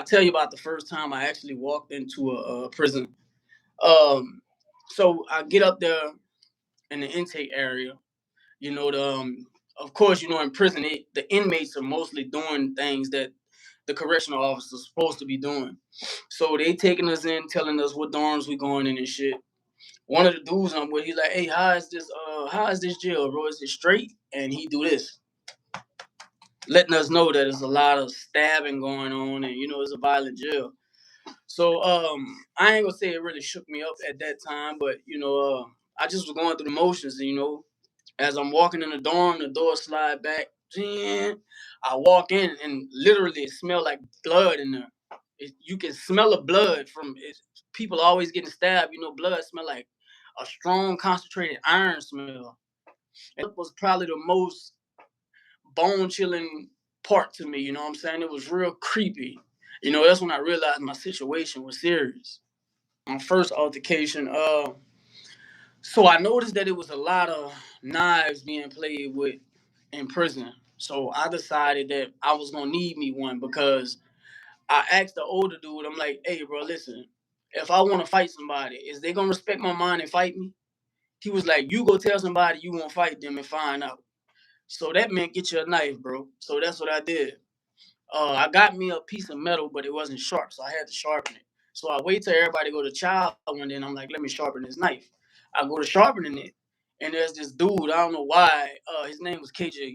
tell you about the first time I actually walked into a prison. Um, so I get up there in the intake area. Of course, in prison, the inmates are mostly doing things that the correctional officers supposed to be doing. So they taking us in, telling us what dorms we going in and shit. One of the dudes I'm with, he's like, "Hey, how is this jail, bro? Is it straight?" And he do this, letting us know that there's a lot of stabbing going on, and it's a violent jail. So I ain't gonna say it really shook me up at that time, but I just was going through the motions, and as I'm walking in the dorm, the door slide back. I walk in, and literally it smelled like blood in there. You can smell the blood from it. People always getting stabbed. Blood smell like a strong, concentrated iron smell. And it was probably the most bone chilling part to me. You know what I'm saying? It was real creepy. That's when I realized my situation was serious. My first altercation, so I noticed that it was a lot of knives being played with in prison. So I decided that I was gonna need me one because I asked the older dude, I'm like, "Hey, bro, listen, if I want to fight somebody, is they gonna respect my mind and fight me?" He was like, "You go tell somebody you won't fight them and find out." So that meant get you a knife, bro. So that's what I did. I got me a piece of metal, but it wasn't sharp, so I had to sharpen it. So I wait till everybody go to chow one day, and I'm like, "Let me sharpen this knife." I go to sharpening it, and there's this dude. I don't know why. His name was KJ.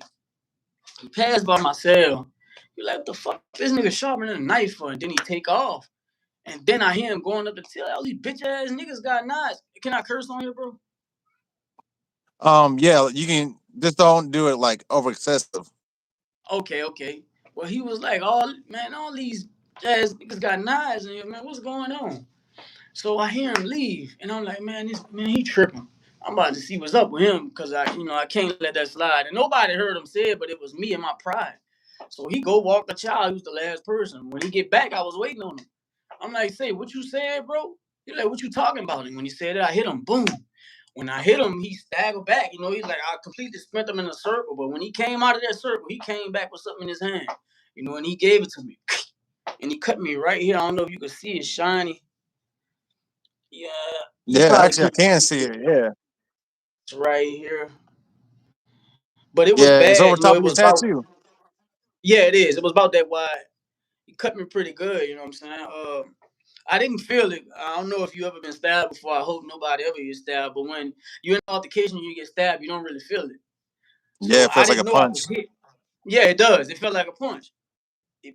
He passed by my cell. He like, "What the fuck this nigga sharpening a knife for?" And then he take off. And then I hear him going up to tell all these bitch ass niggas got knives. Can I curse on here, bro? Yeah, you can just don't do it like over excessive. Okay, okay. Well, he was like, all these ass niggas got knives in here, man. What's going on? So I hear him leave, and I'm like, "Man, this man, he tripping. I'm about to see what's up with him because I can't let that slide." And nobody heard him say it, but it was me and my pride. So he go walk the child. He was the last person. When he get back, I was waiting on him. I'm like, "Say, what you said, bro?" He like, "What you talking about?" And when he said it, I hit him. Boom. When I hit him, he staggered back. He's like, I completely spent him in a circle. But when he came out of that circle, he came back with something in his hand. And he gave it to me. And he cut me right here. I don't know if you can see it shiny. Yeah, you Yeah, probably actually, I can't can see see it. it. Yeah, It's right here. But it was yeah, it's bad. over top It of your was about, tattoo. yeah, it is. It was about that wide. He cut me pretty good. You know what I'm saying? I didn't feel it. I don't know if you ever been stabbed before. I hope nobody ever gets stabbed. But when you're in an altercation, you get stabbed, you don't really feel it. Yeah, So it I feels like a didn't know I punch. was hit. Yeah, it does. It felt like a punch.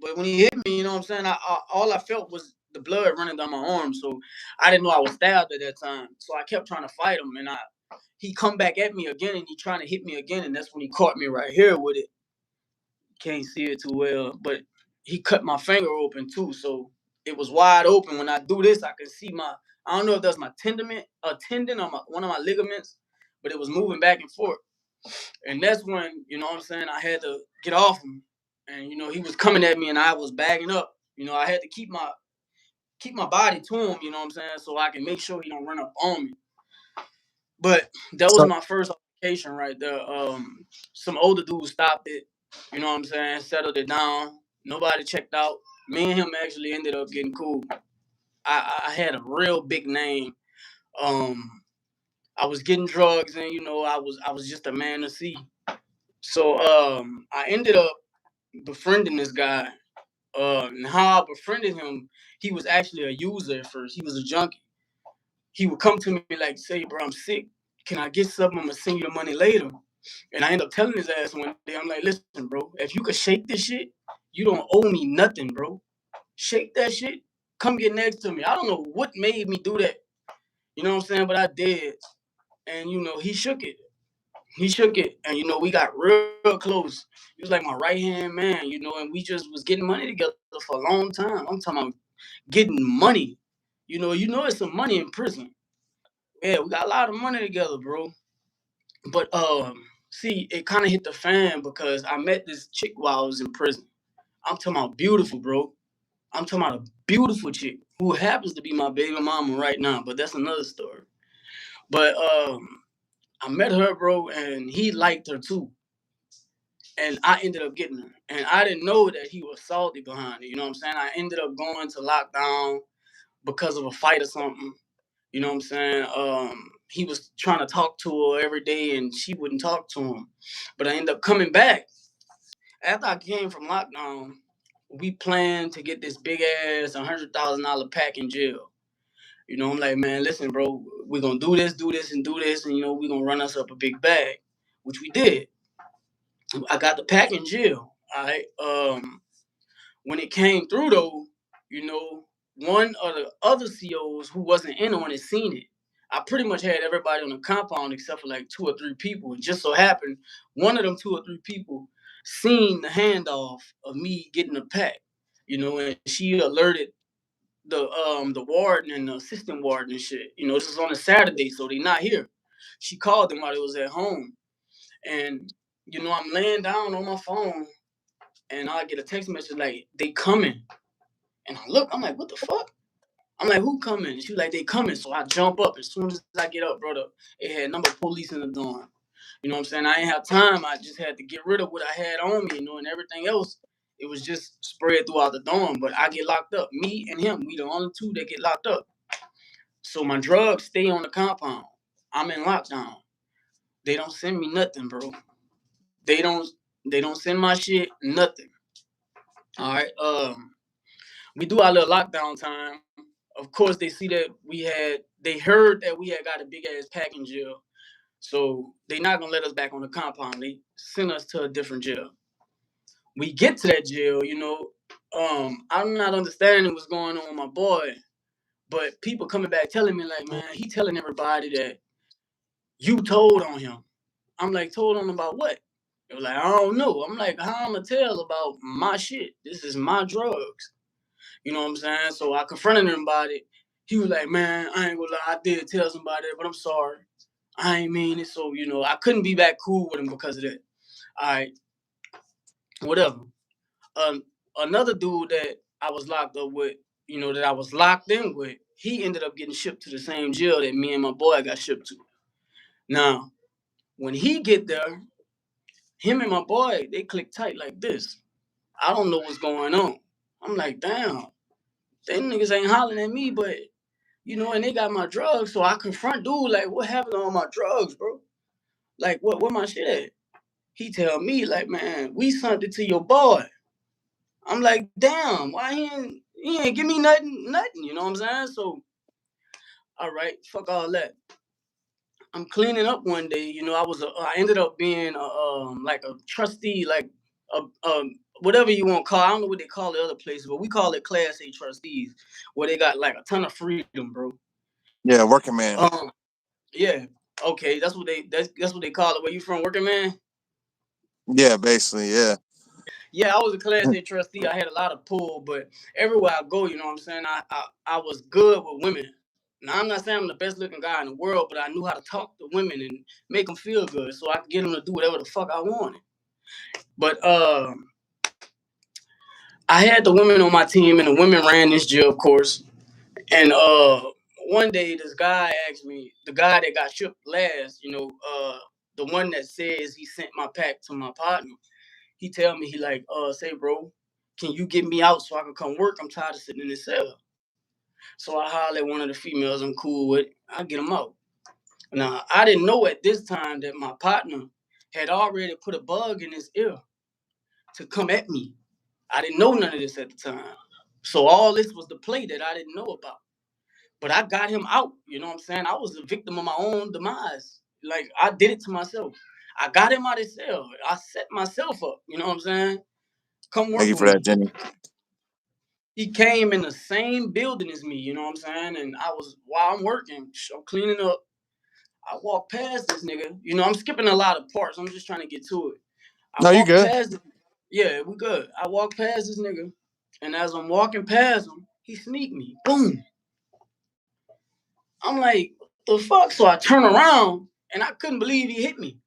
But when he hit me, you know what I'm saying? All I felt was the blood running down my arm. So I didn't know I was stabbed at that time. So I kept trying to fight him, and he come back at me again, and he trying to hit me again, and that's when he caught me right here with it. Can't see it too well, but he cut my finger open too, so it was wide open. When I do this, I can see my. I don't know if that's my tendon or one of my ligaments, but it was moving back and forth. And that's when, what I'm saying, I had to get off him. And he was coming at me and I was bagging up. I had to keep my body to him, you know what I'm saying, so I can make sure he don't run up on me. But that was So, my first altercation right there. Some older dudes stopped it, you know what I'm saying, settled it down. Nobody checked out. Me and him actually ended up getting cool. I had a real big name. Um, I was getting drugs, and I was just a man to see. So I ended up befriending this guy. And how I befriended him, he was actually a user at first. He was a junkie. He would come to me like, "Say, bro, I'm sick. Can I get something? I'm gonna send you the money later." And I end up telling his ass one day, I'm like, "Listen, bro, if you could shake this shit, you don't owe me nothing, bro. Shake that shit. Come get next to me." I don't know what made me do that. You know what I'm saying? But I did. And he shook it. He shook it, and we got real close. He was like my right hand man, and we just was getting money together for a long time. I'm talking about getting money. It's some money in prison. Yeah, we got a lot of money together, bro. But see, it kind of hit the fan because I met this chick while I was in prison. I'm talking about beautiful, bro. I'm talking about a beautiful chick who happens to be my baby mama right now, but that's another story. But I met her, bro, and he liked her too. and I ended up getting her. And I didn't know that he was salty behind it. You know what I'm saying? I ended up going to lockdown because of a fight or something. You know what I'm saying? He was trying to talk to her every day, and she wouldn't talk to him. But I ended up coming back. After I came from lockdown, we planned to get this big ass $100,000 pack in jail. You know, I'm like, man, listen, bro, we're gonna do this, and you know, we're gonna run us up a big bag, which we did. I got the pack in jail. All right. When it came through though, you know, one of the other COs who wasn't in on it seen it. I pretty much had everybody on the compound except for like 2 or 3 people. And just so happened, one of them 2 or 3 people seen the handoff of me getting the pack, you know, and she alerted the warden and the assistant warden and shit. You know, this is on a Saturday, so they not here. She called them while they was at home. And, you know, I'm laying down on my phone and I get a text message like, they coming. And I look, I'm like, what the fuck? I'm like, who coming? And she was like, they coming. So I jump up. As soon as I get up, brother, it had a number of police in the dorm. You know what I'm saying? I ain't have time. I just had to get rid of what I had on me, you know, and everything else, it was just spread throughout the dorm. But I get locked up. Me and him, we the only 2 that get locked up. So my drugs stay on the compound. I'm in lockdown. They don't send me nothing, bro. They don't send my shit, nothing. All right. We do our little lockdown time. Of course, they see that they heard that we had got a big ass pack in jail. So they not gonna let us back on the compound. They send us to a different jail. We get to that jail, you know. I'm not understanding what's going on with my boy, but people coming back telling me like, man, he telling everybody that you told on him. I'm like, told on him about what? They were like, I don't know. I'm like, how I'm gonna tell about my shit? This is my drugs. You know what I'm saying? So I confronted him about it. He was like, man, I ain't gonna lie, I did tell somebody, but I'm sorry. I ain't mean it. So, you know, I couldn't be back cool with him because of that. All right, whatever. Another dude that I was locked up with, you know, that I was locked in with, he ended up getting shipped to the same jail that me and my boy got shipped to. Now, when he get there, him and my boy, they click tight like this. I don't know what's going on. I'm like, damn, them niggas ain't hollering at me, but you know, and they got my drugs, so I confront dude like, what happened to all my drugs, bro? Like, where my shit at? He tell me like, man, we sent it to your boy. I'm like, damn, why he ain't give me nothing, you know what I'm saying? So, all right, fuck all that. I'm cleaning up one day, you know, I ended up being like a trustee, like a whatever you want to call. I don't know what they call it other places, but we call it Class A trustees, where they got like a ton of freedom, bro. Yeah, working man. Yeah. Okay, that's what they call it. Where you from, working man? Yeah, basically, yeah. Yeah, I was a Class A trustee. I had a lot of pull, but everywhere I go, you know what I'm saying, I was good with women. Now, I'm not saying I'm the best looking guy in the world, but I knew how to talk to women and make them feel good so I could get them to do whatever the fuck I wanted. But I had the women on my team, and the women ran this jail, of course. And one day, this guy asked me, the guy that got shipped last, you know, the one that says he sent my pack to my partner, he tell me, he like, say, bro, can you get me out so I can come work? I'm tired of sitting in this cell. So I holler at one of the females I'm cool with. I get them out. Now, I didn't know at this time that my partner had already put a bug in his ear to come at me. I didn't know none of this at the time. So all this was the play that I didn't know about. But I got him out. You know what I'm saying? I was a victim of my own demise. Like, I did it to myself. I got him out of his cell. I set myself up. You know what I'm saying? Come work Thank you with for that, me. Jenny. He came in the same building as me. You know what I'm saying? And while I'm working, I'm cleaning up. I walk past this nigga. You know, I'm skipping a lot of parts. I'm just trying to get to it. I No, you walk good. past. Yeah, we good. I walk past this nigga, and as I'm walking past him, he sneak me. Boom. I'm like, what the fuck? So I turn around, and I couldn't believe he hit me.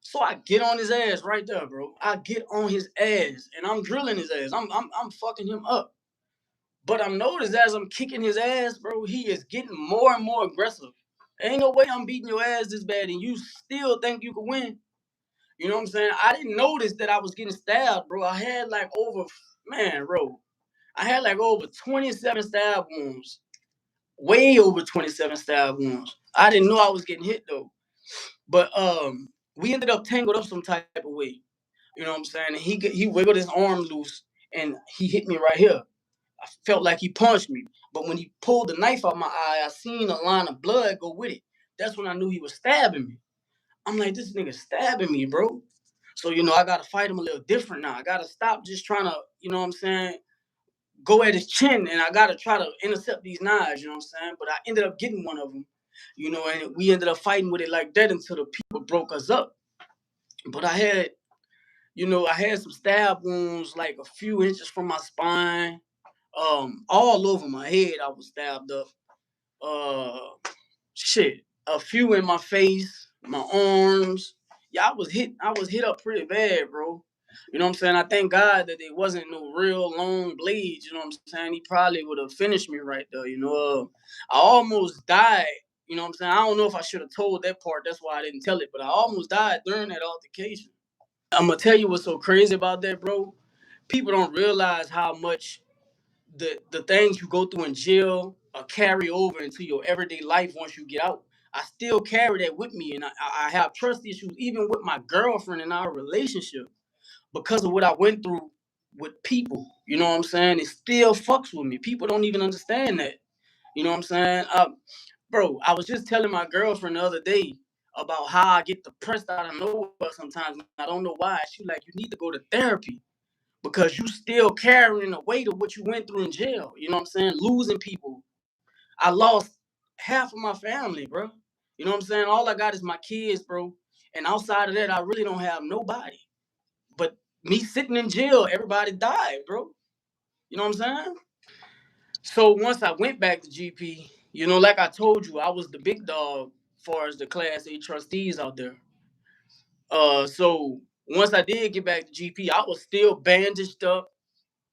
So I get on his ass right there, bro. I get on his ass, and I'm drilling his ass. I'm fucking him up. But I'm noticed as I'm kicking his ass, bro, he is getting more and more aggressive. Ain't no way I'm beating your ass this bad, and you still think you can win. You know what I'm saying? I didn't notice that I was getting stabbed, bro. I had like over 27 stab wounds. Way over 27 stab wounds. I didn't know I was getting hit though. But we ended up tangled up some type of way. You know what I'm saying? And he wiggled his arm loose and he hit me right here. I felt like he punched me. But when he pulled the knife out my eye, I seen a line of blood go with it. That's when I knew he was stabbing me. I'm like, this nigga stabbing me, bro. So, I got to fight him a little different now. I got to stop just trying to, you know what I'm saying, go at his chin, and I got to try to intercept these knives, you know what I'm saying? But I ended up getting one of them, and we ended up fighting with it like that until the people broke us up. But I had some stab wounds like a few inches from my spine, all over my head. I was stabbed up. A few in my face, my arms. Yeah, I was hit up pretty bad, bro. You know what I'm saying? I thank God that it wasn't no real long blades, you know what I'm saying? He probably would have finished me right there, I almost died, you know what I'm saying? I don't know if I should have told that part, that's why I didn't tell it, but I almost died during that altercation. I'm gonna tell you what's so crazy about that, bro. People don't realize how much the things you go through in jail carry over into your everyday life once you get out. I still carry that with me, and I have trust issues even with my girlfriend in our relationship because of what I went through with people. You know what I'm saying? It still fucks with me. People don't even understand that. You know what I'm saying? Bro, I was just telling my girlfriend the other day about how I get depressed out of nowhere sometimes. I don't know why. She like, you need to go to therapy because you still carrying the weight of what you went through in jail. You know what I'm saying? Losing people. I lost half of my family, bro. You know what I'm saying? All I got is my kids, bro. And outside of that, I really don't have nobody. But me sitting in jail, everybody died, bro. You know what I'm saying? So once I went back to GP, like I told you, I was the big dog as far as the Class A trustees out there. So once I did get back to GP, I was still bandaged up.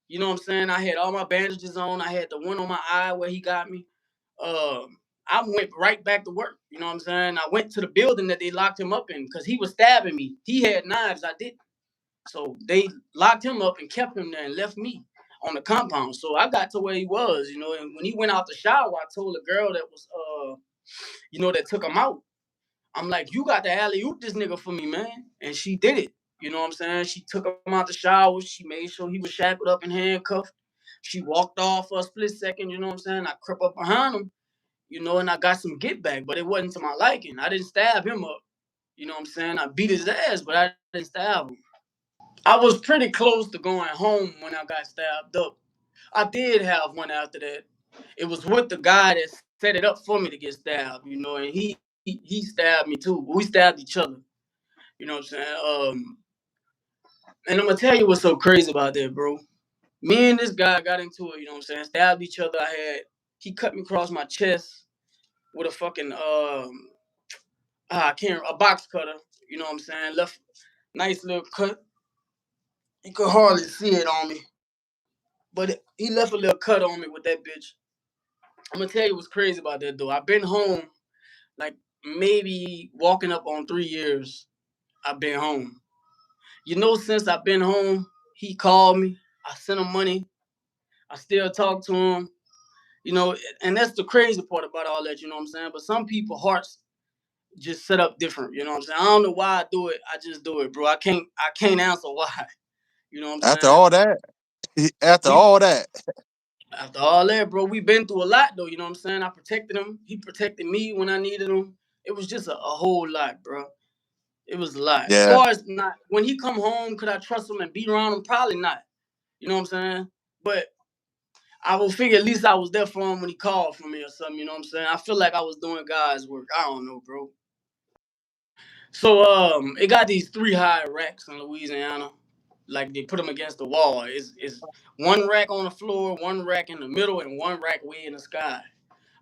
You know what I'm saying? I had all my bandages on. I had the one on my eye where he got me. I went right back to work. You know what I'm saying? I went to the building that they locked him up in because he was stabbing me. He had knives. I didn't. So they locked him up and kept him there and left me on the compound. So I got to where he was, and when he went out the shower, I told the girl that was, that took him out. I'm like, you got to alley-oop this nigga for me, man. And she did it. You know what I'm saying? She took him out the shower. She made sure he was shackled up and handcuffed. She walked off for a split second, you know what I'm saying? I crept up behind him, and I got some get back, but it wasn't to my liking. I didn't stab him up. You know what I'm saying? I beat his ass, but I didn't stab him. I was pretty close to going home when I got stabbed up. I did have one after that. It was with the guy that set it up for me to get stabbed, and he stabbed me too. We stabbed each other. You know what I'm saying? And I'm gonna tell you what's so crazy about that, bro. Me and this guy got into it, you know what I'm saying? Stabbed each other. He cut me across my chest with a fucking a box cutter, you know what I'm saying? Left nice little cut. You could hardly see it on me. But he left a little cut on me with that bitch. I'm gonna tell you what's crazy about that though. I've been home like maybe walking up on 3 years. I've been home. Since I've been home, he called me. I sent him money. I still talk to him. And that's the crazy part about all that, you know what I'm saying? But some people hearts just set up different, you know what I'm saying? I don't know why I do it. I just do it, bro. I can't answer why. You know what I'm After saying? all that, after We all that, After all that, bro, we been through a lot though, you know what I'm saying? I protected him. He protected me when I needed him. It was just a whole lot, bro. It was a lot. As yeah, far as not when he come home, could I trust him and be around him? Probably not. You know what I'm saying? But I will figure at least I was there for him when he called for me or something, you know what I'm saying? I feel like I was doing God's work. I don't know, bro. So it got these 3 high racks in Louisiana. Like they put them against the wall. It's one rack on the floor, one rack in the middle, and one rack way in the sky.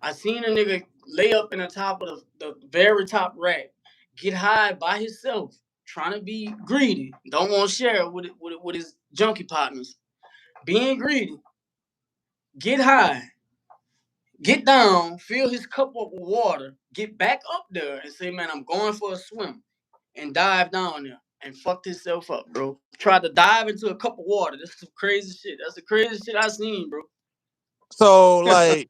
I seen a nigga lay up in the top of the very top rack, get high by himself, trying to be greedy, don't want to share with his junkie partners. Being greedy, get high, get down, fill his cup up with water, get back up there and say, man, I'm going for a swim, and dive down there. and fucked himself up, bro. Tried to dive into a cup of water. That's some crazy shit. That's the craziest shit I seen, bro. So like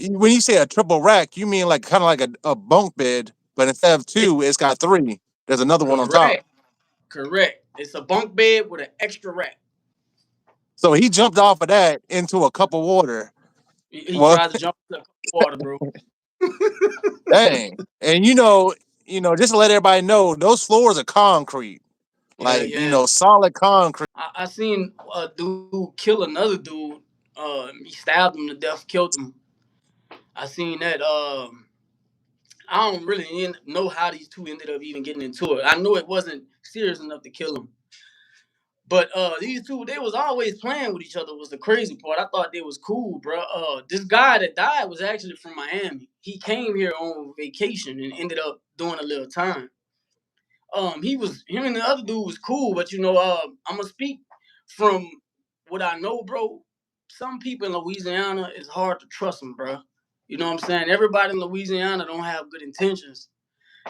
when you say a triple rack, you mean like kind of like a bunk bed, but instead of It, two, it's got three. There's another one on top. correct, correct. It's a bunk bed with an extra rack. So he jumped off of that into a cup of water. He Well, tried to jump into a cup of water, bro. dang. And just to let everybody know, those floors are concrete. Yeah, Like, yeah. solid concrete. I seen a dude kill another dude. He stabbed him to death, killed him. I seen that. I don't really know how these two ended up even getting into it. I know it wasn't serious enough to kill him. But these two, they was always playing with each other. Was the crazy part. I thought they was cool, bro. This guy that died was actually from Miami. He came here on vacation and ended up doing a little time. Him and the other dude was cool, but I'm gonna speak from what I know, bro. Some people in Louisiana, it's hard to trust them, bro. You know what I'm saying? Everybody in Louisiana don't have good intentions.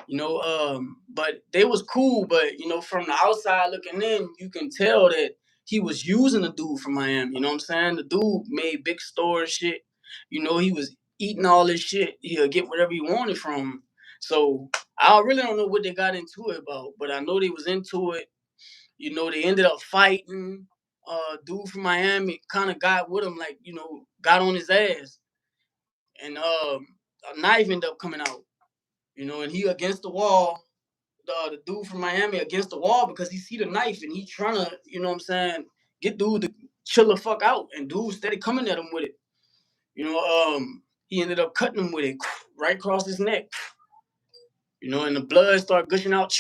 But they was cool, but from the outside looking in, you can tell that he was using the dude from Miami. You know what I'm saying? The dude made big store and shit. He was eating all this shit. He'll get whatever he wanted from him. So I really don't know what they got into it about, but I know they was into it. They ended up fighting. Dude from Miami kind of got with him, like, got on his ass. And a knife ended up coming out, and he against the wall, the dude from Miami against the wall because he see the knife and he trying to, what I'm saying, get dude to chill the fuck out. And dude steady coming at him with it. He ended up cutting him with it right across his neck. And the blood started gushing out.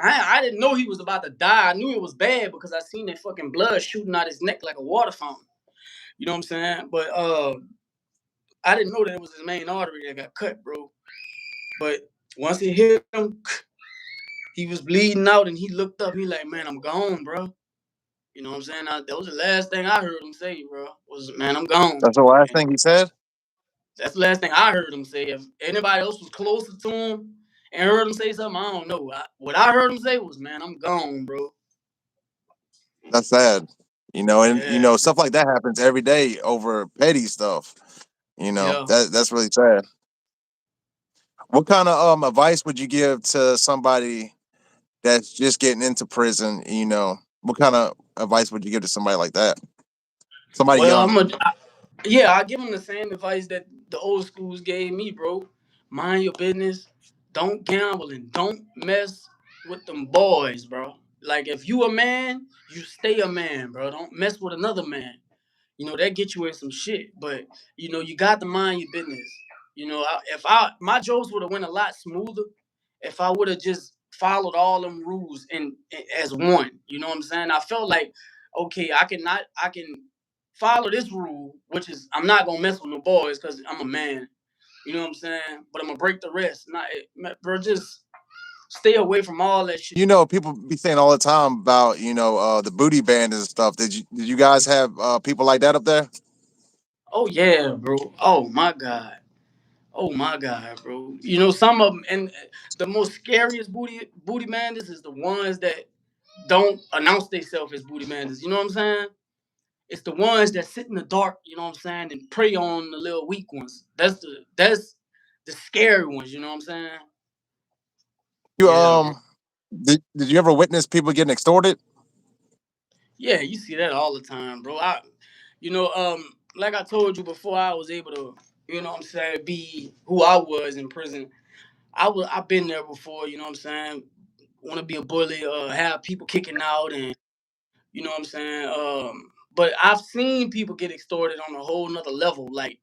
I didn't know he was about to die. I knew it was bad because I seen that fucking blood shooting out his neck like a water fountain. You know what I'm saying? But I didn't know that it was his main artery that got cut, bro. But once it hit him, he was bleeding out and he looked up. He like, man, I'm gone, bro. You know what I'm saying? That was the last thing I heard him say, bro. Was, man, I'm gone. That's the last And thing he said. that's the last thing I heard him say. If anybody else was closer to him and heard him say something, I don't know. What I heard him say was, man, I'm gone, bro. That's sad. And Yeah, stuff like that happens every day over petty stuff. yeah. That's really sad. What kind of advice would you give to somebody that's just getting into prison? What kind of advice would you give to somebody like that? Somebody Well, young. I give him the same advice that the old schools gave me, bro. Mind your business. Don't gamble and don't mess with them boys, bro. Like if you a man, you stay a man, bro. Don't mess with another man. That get you in some shit. But you got to mind your business. If my jokes would have went a lot smoother if I would have just followed all them rules as one. You know what I'm saying? I felt like, okay, I can follow this rule, which is I'm not gonna mess with no boys because I'm a man. You know what I'm saying? But I'm gonna break the rest. Not, bro, just stay away from all that shit. People be saying all the time about the booty band and stuff. Did you guys have people like that up there? Oh yeah, bro. Oh my god. Oh my god, bro. Some of them, and the most scariest booty bandits is the ones that don't announce themselves as booty bandits. You know what I'm saying? It's the ones that sit in the dark, you know what I'm saying, and prey on the little weak ones. That's the scary ones, you know what I'm saying? You Yeah, bro. did you ever witness people getting extorted? Yeah, you see that all the time, bro. You know, um, like I told you before, I was able to, what I'm saying, be who I was in prison. I've been there before, you know what I'm saying? Want to be a bully, have people kicking out, and you know what I'm saying. But I've seen people get extorted on a whole nother level, like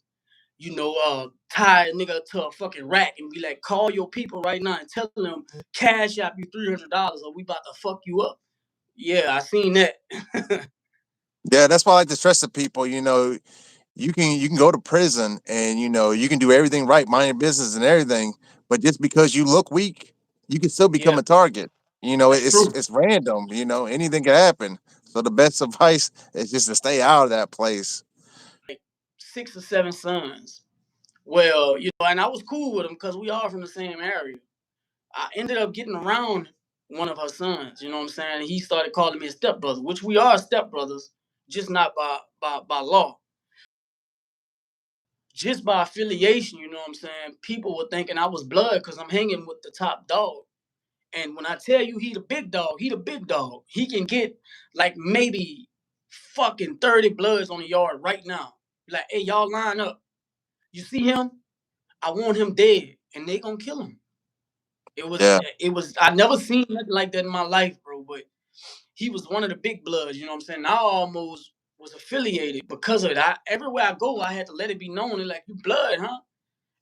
tie a nigga to a fucking rack and be like, call your people right now and tell them cash out you $300 or we about to fuck you up. Yeah, I seen that. Yeah, that's why I like to stress to people. You can go to prison and you can do everything right, mind your business and everything, but just because you look weak, you can still become Yeah, a target. that's It's true. it's random. Anything can happen. So the best advice is just to stay out of that place. 6 or 7 sons. Well, and I was cool with them because we all from the same area. I ended up getting around. one of her sons. You know what I'm saying? He started calling me a stepbrother, which we are stepbrothers, just not by law. Just by affiliation, you know what I'm saying? People were thinking I was blood because I'm hanging with the top dog. And when I tell you he the big dog, he the big dog. He can get like maybe fucking 30 bloods on the yard right now. Like, hey, y'all line up. You see him? I want him dead. And they gonna kill him. Yeah. It was I never seen nothing like that in my life, bro. But he was one of the big bloods, you know what I'm saying? I almost was affiliated because of it. Everywhere I go, I had to let it be known. They're like, you blood, huh?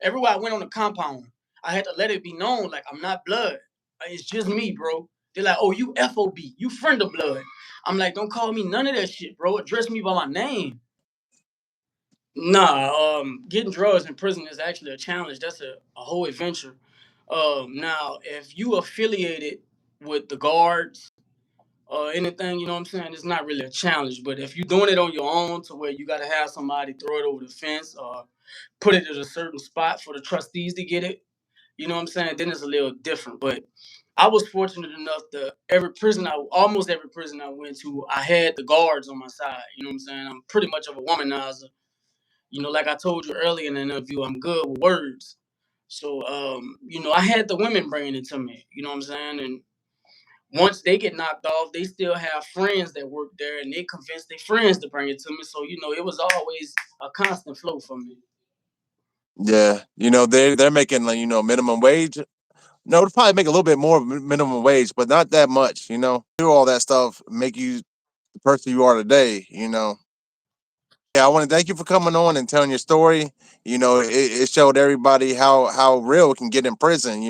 Everywhere I went on the compound, I had to let it be known, like, I'm not blood. It's just me, bro. They're like, oh, you FOB, you friend of blood. I'm like, don't call me none of that shit, bro. Address me by my name. Nah, getting drugs in prison is actually a challenge. That's a whole adventure. Now, if you affiliated with the guards or anything, you know what I'm saying, it's not really a challenge. But if you're doing it on your own to where you got to have somebody throw it over the fence or put it at a certain spot for the trustees to get it, you know what I'm saying, then it's a little different. But I was fortunate enough that almost every prison I went to, I had the guards on my side. You know what I'm saying? I'm pretty much of a womanizer. You know, like I told you earlier in the interview, I'm good with words. So, you know, I had the women bringing it to me. You know what I'm saying? And once they get knocked off, they still have friends that work there, and they convince their friends to bring it to me. So, you know, it was always a constant flow for me. Yeah, you know they're making like minimum wage. No, it'll probably make a little bit more minimum wage, but not that much. Do all that stuff make you the person you are today. Yeah, I want to thank you for coming on and telling your story. It showed everybody how real it can get in prison.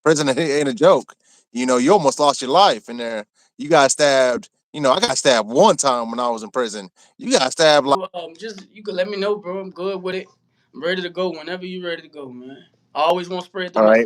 Prison ain't a joke. You almost lost your life in there. You got stabbed. I got stabbed one time when I was in prison. You got stabbed like. Just you could let me know, bro. I'm good with it. I'm ready to go whenever you're ready to go, man. I always want to spread the All right. message.